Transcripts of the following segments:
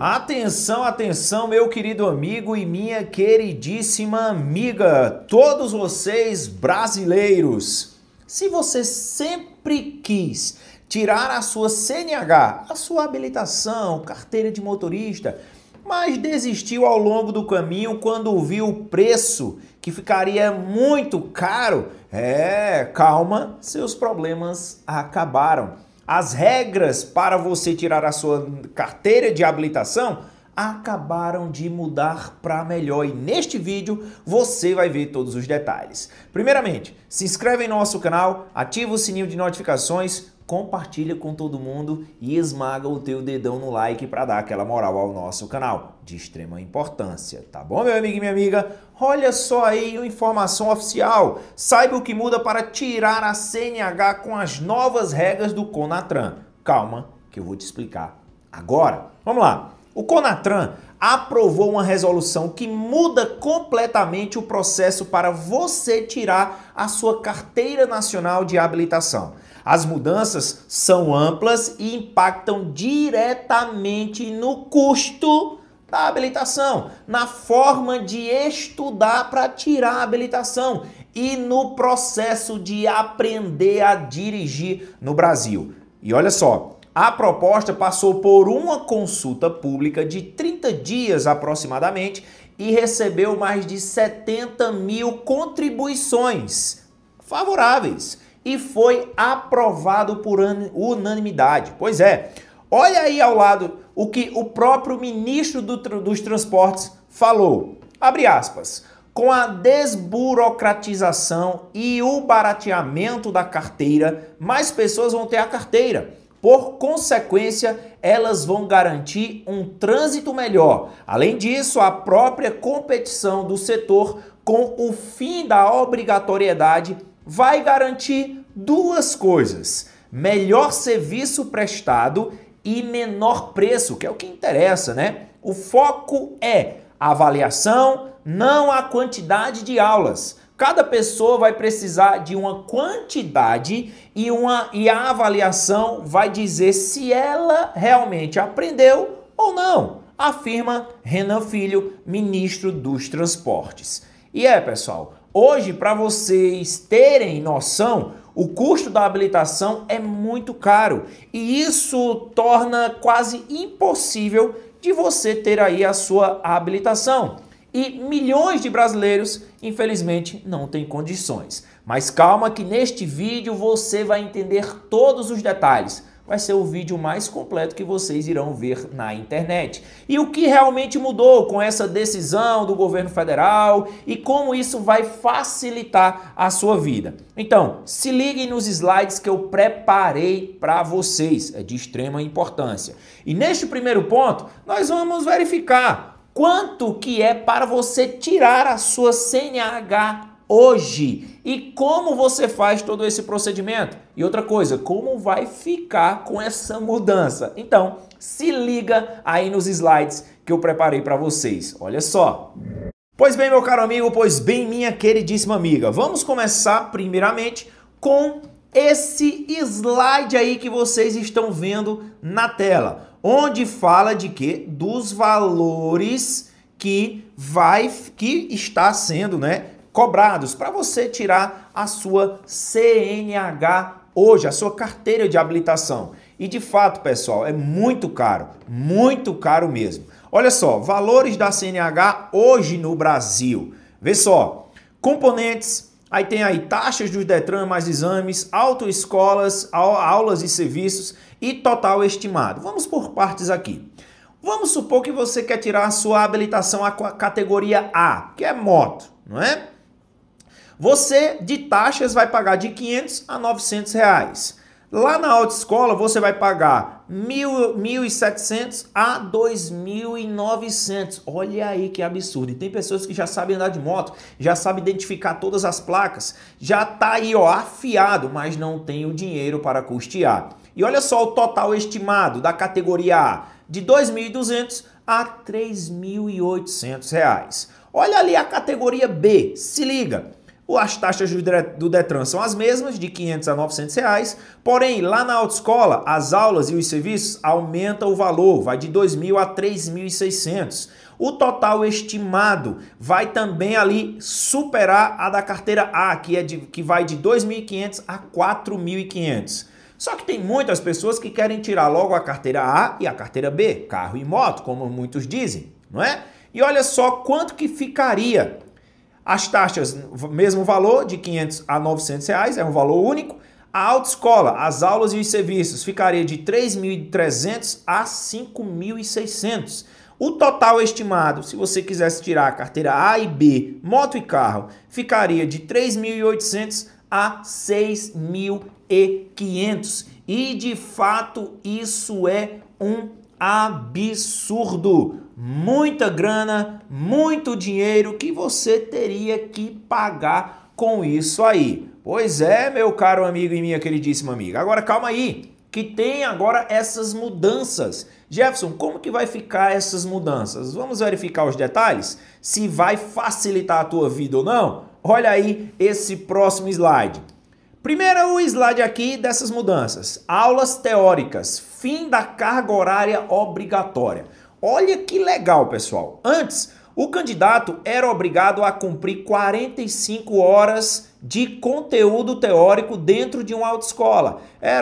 Atenção, atenção, meu querido amigo e minha queridíssima amiga, todos vocês brasileiros. Se você sempre quis tirar a sua CNH, a sua habilitação, carteira de motorista, mas desistiu ao longo do caminho quando viu o preço que ficaria muito caro, calma, seus problemas acabaram. As regras para você tirar a sua carteira de habilitação acabaram de mudar para melhor e neste vídeo você vai ver todos os detalhes. Primeiramente, se inscreve em nosso canal, ativa o sininho de notificações, compartilha com todo mundo e esmaga o teu dedão no like para dar aquela moral ao nosso canal, de extrema importância, tá bom, meu amigo e minha amiga? Olha só aí uma informação oficial, saiba o que muda para tirar a CNH com as novas regras do CONATRAN. Calma que eu vou te explicar agora. Vamos lá, o CONATRAN aprovou uma resolução que muda completamente o processo para você tirar a sua carteira nacional de habilitação. As mudanças são amplas e impactam diretamente no custo da habilitação, na forma de estudar para tirar a habilitação e no processo de aprender a dirigir no Brasil. E olha só, a proposta passou por uma consulta pública de 30 dias aproximadamente e recebeu mais de 70 mil contribuições favoráveis. E foi aprovado por unanimidade. Pois é, olha aí ao lado o que o próprio ministro dos Transportes falou. Abre aspas. Com a desburocratização e o barateamento da carteira, mais pessoas vão ter a carteira. Por consequência, elas vão garantir um trânsito melhor. Além disso, a própria competição do setor com o fim da obrigatoriedade vai garantir duas coisas: melhor serviço prestado e menor preço, que é o que interessa, né? O foco é a avaliação, não a quantidade de aulas. Cada pessoa vai precisar de uma quantidade e a avaliação vai dizer se ela realmente aprendeu ou não, afirma Renan Filho, ministro dos Transportes. E pessoal, hoje, para vocês terem noção, o custo da habilitação é muito caro e isso torna quase impossível de você ter aí a sua habilitação. E milhões de brasileiros, infelizmente, não têm condições. Mas calma que neste vídeo você vai entender todos os detalhes. Vai ser o vídeo mais completo que vocês irão ver na internet. E o que realmente mudou com essa decisão do governo federal e como isso vai facilitar a sua vida. Então, se liguem nos slides que eu preparei para vocês, é de extrema importância. E neste primeiro ponto, nós vamos verificar quanto que é para você tirar a sua CNH hoje e como você faz todo esse procedimento. E outra coisa, como vai ficar com essa mudança. Então, se liga aí nos slides que eu preparei para vocês. Olha só. Pois bem, meu caro amigo, pois bem, minha queridíssima amiga. Vamos começar primeiramente com esse slide aí que vocês estão vendo na tela, onde fala de quê? Dos valores que está sendo, né, cobrados para você tirar a sua CNH hoje, a sua carteira de habilitação. E de fato, pessoal, é muito caro mesmo. Olha só, valores da CNH hoje no Brasil. Vê só, componentes, aí tem aí taxas dos Detran mais exames, autoescolas, aulas e serviços e total estimado. Vamos por partes aqui. Vamos supor que você quer tirar a sua habilitação à categoria A, que é moto, não é? Você, de taxas, vai pagar de R$500 a R$900. Lá na autoescola, você vai pagar R$1.700 a R$2.900. Olha aí que absurdo. E tem pessoas que já sabem andar de moto, já sabem identificar todas as placas, já tá aí, ó, afiado, mas não tem o dinheiro para custear. E olha só o total estimado da categoria A, de R$2.200 a R$3.800. Olha ali a categoria B, se liga. As taxas do Detran são as mesmas, de R$ 500 a R$ 900 reais, porém lá na autoescola as aulas e os serviços aumentam o valor, vai de R$ 2.000 a R$ 3.600. O total estimado vai também ali superar a da carteira A, que vai de R$ 2.500 a R$ 4.500. Só que tem muitas pessoas que querem tirar logo a carteira A e a carteira B, carro e moto, como muitos dizem, não é? E olha só quanto que ficaria. As taxas, mesmo valor, de R$ 500 a R$ 900 reais, é um valor único. A autoescola, as aulas e os serviços, ficaria de R$ 3.300 a R$ 5.600. O total estimado, se você quisesse tirar a carteira A e B, moto e carro, ficaria de R$ 3.800 a R$ 6.500. E de fato isso é um absurdo. Muita grana, muito dinheiro que você teria que pagar com isso aí. Pois é, meu caro amigo e minha queridíssima amiga. Agora calma aí, que tem agora essas mudanças. Jefferson, como que vai ficar essas mudanças? Vamos verificar os detalhes? Se vai facilitar a tua vida ou não? Olha aí esse próximo slide. Primeiro o slide aqui dessas mudanças. Aulas teóricas, fim da carga horária obrigatória. Olha que legal, pessoal. Antes, o candidato era obrigado a cumprir 45 horas de conteúdo teórico dentro de uma autoescola.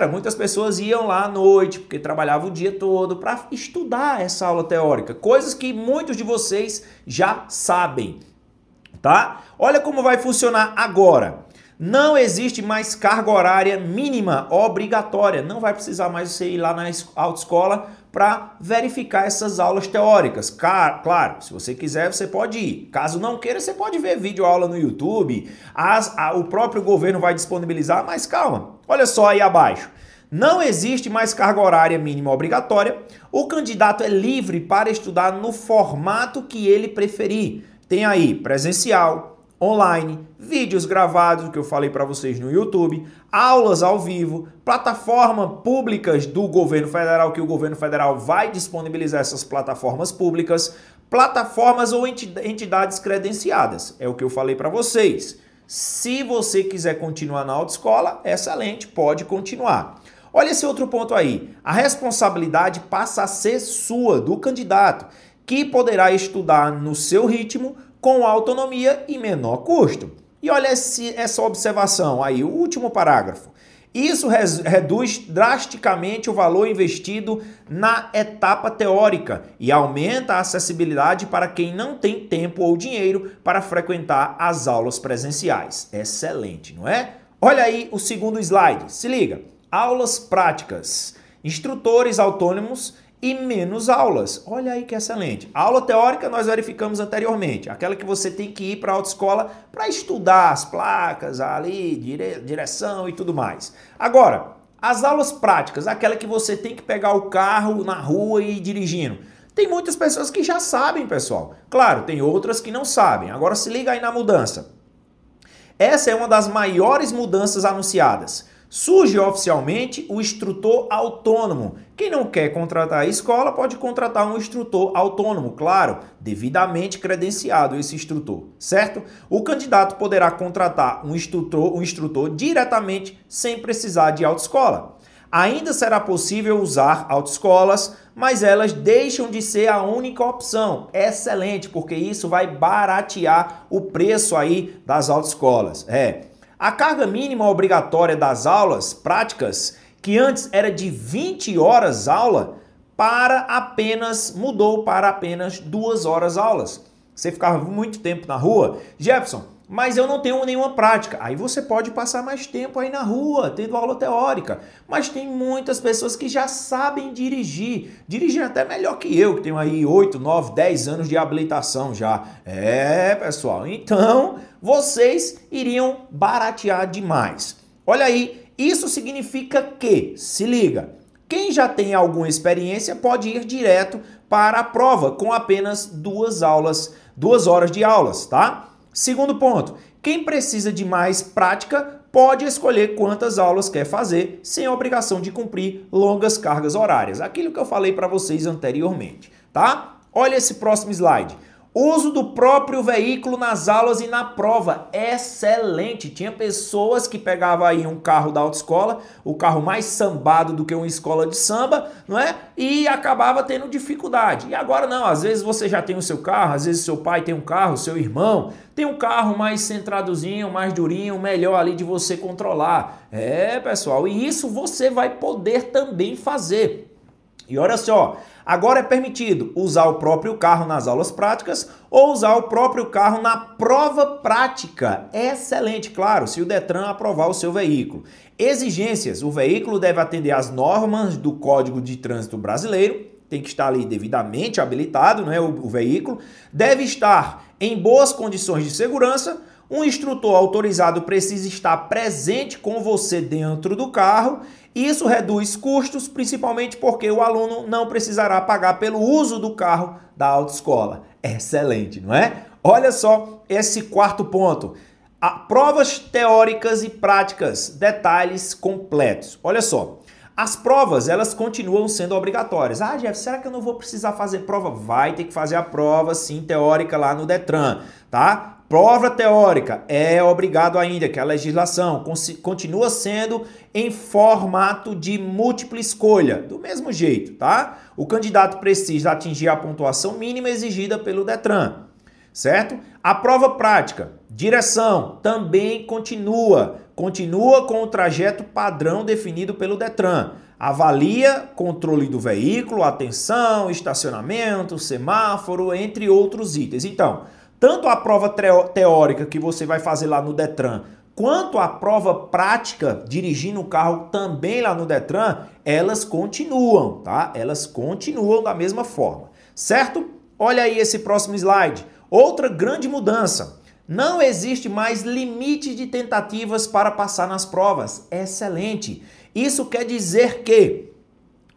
Muitas pessoas iam lá à noite, porque trabalhavam o dia todo, para estudar essa aula teórica. Coisas que muitos de vocês já sabem, tá? Olha como vai funcionar agora. Não existe mais carga horária mínima obrigatória. Não vai precisar mais você ir lá na autoescola para verificar essas aulas teóricas. Claro, se você quiser, você pode ir. Caso não queira, você pode ver videoaula no YouTube. O próprio governo vai disponibilizar, mas calma. Olha só aí abaixo. Não existe mais carga horária mínima obrigatória. O candidato é livre para estudar no formato que ele preferir. Tem aí presencial, online, vídeos gravados que eu falei para vocês no YouTube, aulas ao vivo, plataformas públicas do governo federal, que o governo federal vai disponibilizar essas plataformas públicas, plataformas ou entidades credenciadas. É o que eu falei para vocês. Se você quiser continuar na autoescola, excelente, pode continuar. Olha esse outro ponto aí. A responsabilidade passa a ser sua, do candidato, que poderá estudar no seu ritmo, com autonomia e menor custo. E olha essa observação aí, o último parágrafo. Isso reduz drasticamente o valor investido na etapa teórica e aumenta a acessibilidade para quem não tem tempo ou dinheiro para frequentar as aulas presenciais. Excelente, não é? Olha aí o segundo slide. Se liga. Aulas práticas. Instrutores autônomos e menos aulas. Olha aí que excelente. A aula teórica nós verificamos anteriormente, aquela que você tem que ir para a autoescola para estudar as placas ali, direção e tudo mais. Agora, as aulas práticas, aquela que você tem que pegar o carro na rua e ir dirigindo. Tem muitas pessoas que já sabem, pessoal. Claro, tem outras que não sabem. Agora se liga aí na mudança. Essa é uma das maiores mudanças anunciadas. Surge oficialmente o instrutor autônomo. Quem não quer contratar a escola pode contratar um instrutor autônomo, claro, devidamente credenciado esse instrutor, certo? O candidato poderá contratar um instrutor diretamente sem precisar de autoescola. Ainda será possível usar autoescolas, mas elas deixam de ser a única opção. Excelente, porque isso vai baratear o preço aí das autoescolas. A carga mínima obrigatória das aulas práticas, que antes era de 20 horas aula, mudou para apenas 2 horas aulas. Você ficava muito tempo na rua. Jefferson, mas eu não tenho nenhuma prática. Aí você pode passar mais tempo aí na rua, tendo aula teórica. Mas tem muitas pessoas que já sabem dirigir. Dirigem até melhor que eu, que tenho aí 8, 9, 10 anos de habilitação já. Pessoal, então vocês iriam baratear demais. Olha aí, isso significa que, se liga, quem já tem alguma experiência pode ir direto para a prova com apenas 2 horas de aulas, tá? Segundo ponto, quem precisa de mais prática pode escolher quantas aulas quer fazer sem obrigação de cumprir longas cargas horárias. Aquilo que eu falei para vocês anteriormente, tá? Olha esse próximo slide. Uso do próprio veículo nas aulas e na prova. Excelente! Tinha pessoas que pegavam aí um carro da autoescola, o carro mais sambado do que uma escola de samba, não é? E acabava tendo dificuldade. E agora não, às vezes você já tem o seu carro, às vezes seu pai tem um carro, seu irmão tem um carro mais centradozinho, mais durinho, melhor ali de você controlar. É, pessoal, e isso você vai poder também fazer. E olha só, agora é permitido usar o próprio carro nas aulas práticas ou usar o próprio carro na prova prática. Excelente, claro, se o Detran aprovar o seu veículo. Exigências: o veículo deve atender às normas do Código de Trânsito Brasileiro, tem que estar ali devidamente habilitado, né, o veículo, deve estar em boas condições de segurança. Um instrutor autorizado precisa estar presente com você dentro do carro. Isso reduz custos, principalmente porque o aluno não precisará pagar pelo uso do carro da autoescola. Excelente, não é? Olha só esse quarto ponto. Provas teóricas e práticas, detalhes completos. Olha só, as provas, elas continuam sendo obrigatórias. Ah, Jeff, será que eu não vou precisar fazer prova? Vai ter que fazer a prova, sim, teórica lá no Detran, tá? Prova teórica é obrigado ainda, que é a legislação continua sendo em formato de múltipla escolha, do mesmo jeito, tá? O candidato precisa atingir a pontuação mínima exigida pelo Detran, certo? A prova prática, direção, também continua com o trajeto padrão definido pelo Detran. Avalia controle do veículo, atenção, estacionamento, semáforo, entre outros itens. Então, tanto a prova teórica que você vai fazer lá no Detran, quanto a prova prática dirigindo o carro também lá no Detran, elas continuam, tá? Elas continuam da mesma forma, certo? Olha aí esse próximo slide. Outra grande mudança. Não existe mais limite de tentativas para passar nas provas. Excelente! Isso quer dizer que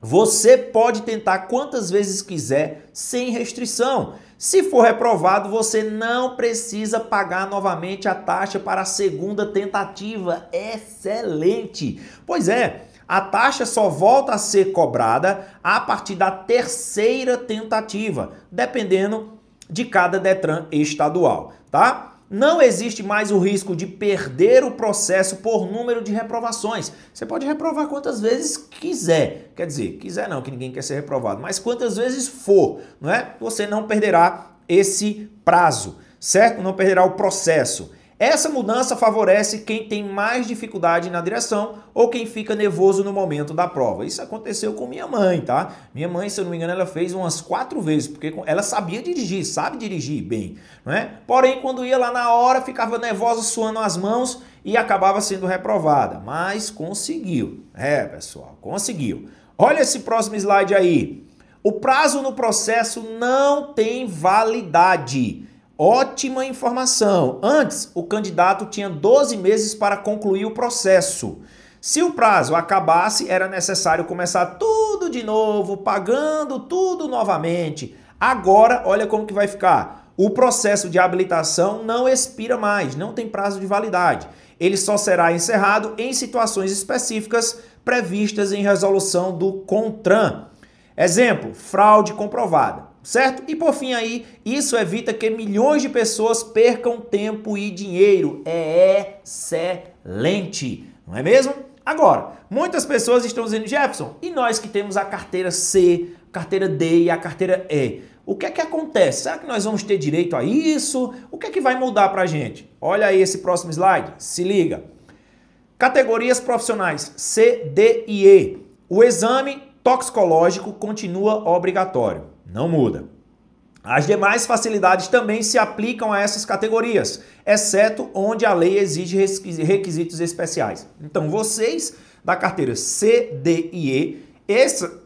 você pode tentar quantas vezes quiser, sem restrição. Se for reprovado, você não precisa pagar novamente a taxa para a segunda tentativa. Excelente! Pois é, a taxa só volta a ser cobrada a partir da terceira tentativa, dependendo de cada Detran estadual, tá? Não existe mais o risco de perder o processo por número de reprovações. Você pode reprovar quantas vezes quiser. Quer dizer, quiser não, que ninguém quer ser reprovado, mas quantas vezes for, não é? Você não perderá esse prazo, certo? Não perderá o processo. Essa mudança favorece quem tem mais dificuldade na direção ou quem fica nervoso no momento da prova. Isso aconteceu com minha mãe, tá? Minha mãe, se eu não me engano, ela fez umas 4 vezes, porque ela sabia dirigir, sabe dirigir bem, não é? Porém, quando ia lá na hora, ficava nervosa, suando as mãos e acabava sendo reprovada. Mas conseguiu. É, pessoal, conseguiu. Olha esse próximo slide aí. O prazo no processo não tem validade. Ótima informação. Antes, o candidato tinha 12 meses para concluir o processo. Se o prazo acabasse, era necessário começar tudo de novo, pagando tudo novamente. Agora, olha como que vai ficar. O processo de habilitação não expira mais, não tem prazo de validade. Ele só será encerrado em situações específicas previstas em resolução do CONTRAN. Exemplo, fraude comprovada. Certo? E por fim aí, isso evita que milhões de pessoas percam tempo e dinheiro. É excelente, não é mesmo? Agora, muitas pessoas estão dizendo, Jefferson, e nós que temos a carteira C, carteira D e a carteira E? O que é que acontece? Será que nós vamos ter direito a isso? O que é que vai mudar pra gente? Olha aí esse próximo slide, se liga. Categorias profissionais C, D e E. O exame toxicológico continua obrigatório. Não muda. As demais facilidades também se aplicam a essas categorias, exceto onde a lei exige requisitos especiais. Então, vocês da carteira C, D e E,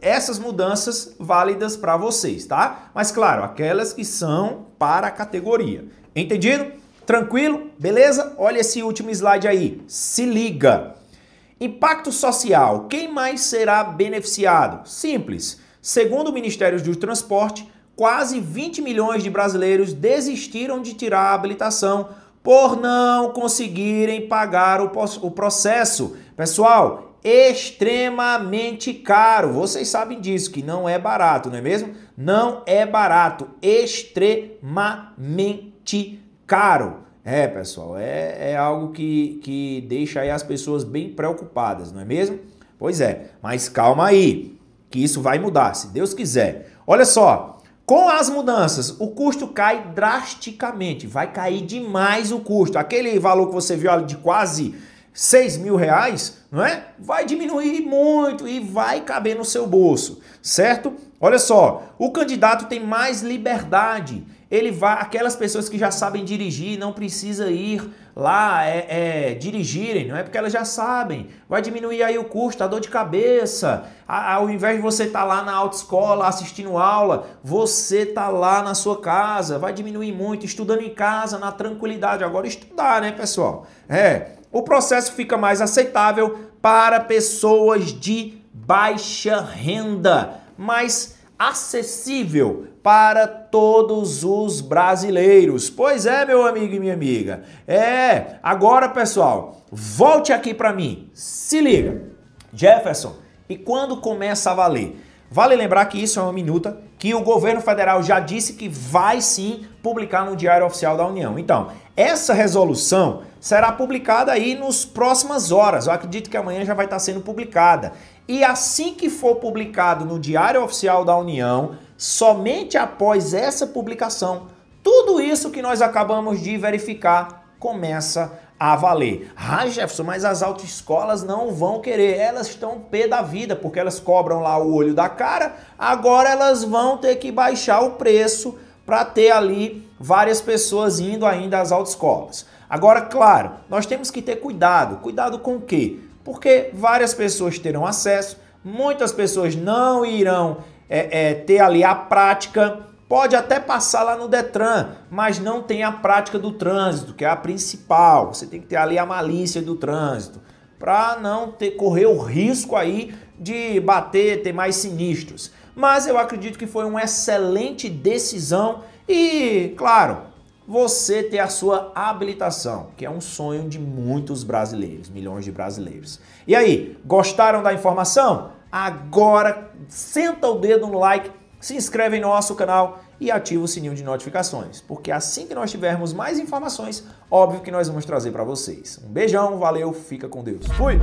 essas mudanças válidas para vocês, tá? Mas, claro, aquelas que são para a categoria. Entendido? Tranquilo? Beleza? Olha esse último slide aí. Se liga. Impacto social. Quem mais será beneficiado? Simples. Segundo o Ministério do Transporte, quase 20 milhões de brasileiros desistiram de tirar a habilitação por não conseguirem pagar o processo. Pessoal, extremamente caro. Vocês sabem disso, que não é barato, não é mesmo? Não é barato, extremamente caro. É, pessoal, é algo que deixa aí as pessoas bem preocupadas, não é mesmo? Pois é, mas calma aí, que isso vai mudar, se Deus quiser. Olha só, com as mudanças, o custo cai drasticamente, vai cair demais o custo. Aquele valor que você viu ali de quase 6 mil reais, não é? Vai diminuir muito e vai caber no seu bolso, certo? Olha só, o candidato tem mais liberdade. Ele vai, aquelas pessoas que já sabem dirigir, não precisa ir lá dirigirem, não é? Porque elas já sabem. Vai diminuir aí o custo, a dor de cabeça. Ao invés de você estar lá na autoescola assistindo aula, você está lá na sua casa. Vai diminuir muito, estudando em casa, na tranquilidade. Agora estudar, né, pessoal? O processo fica mais aceitável para pessoas de baixa renda, mais acessível para todos os brasileiros. Pois é, meu amigo e minha amiga. Agora, pessoal, volte aqui para mim. Se liga. Jefferson, e quando começa a valer? Vale lembrar que isso é uma minuta que o governo federal já disse que vai sim publicar no Diário Oficial da União. Então, essa resolução será publicada aí nas próximas horas. Eu acredito que amanhã já vai estar sendo publicada. E assim que for publicado no Diário Oficial da União, somente após essa publicação, tudo isso que nós acabamos de verificar começa a valer. Ah, Jefferson, mas as autoescolas não vão querer. Elas estão pé da vida, porque elas cobram lá o olho da cara. Agora elas vão ter que baixar o preço para ter ali várias pessoas indo ainda às autoescolas. Agora, claro, nós temos que ter cuidado. Cuidado com o quê? Porque várias pessoas terão acesso, muitas pessoas não irão ter ali a prática, pode até passar lá no Detran, mas não tem a prática do trânsito, que é a principal. Você tem que ter ali a malícia do trânsito, para não correr o risco aí de bater, ter mais sinistros. Mas eu acredito que foi uma excelente decisão e, claro, você ter a sua habilitação, que é um sonho de muitos brasileiros, milhões de brasileiros. E aí, gostaram da informação? Agora, senta o dedo no like, se inscreve em nosso canal e ativa o sininho de notificações, porque assim que nós tivermos mais informações, óbvio que nós vamos trazer para vocês. Um beijão, valeu, fica com Deus. Fui!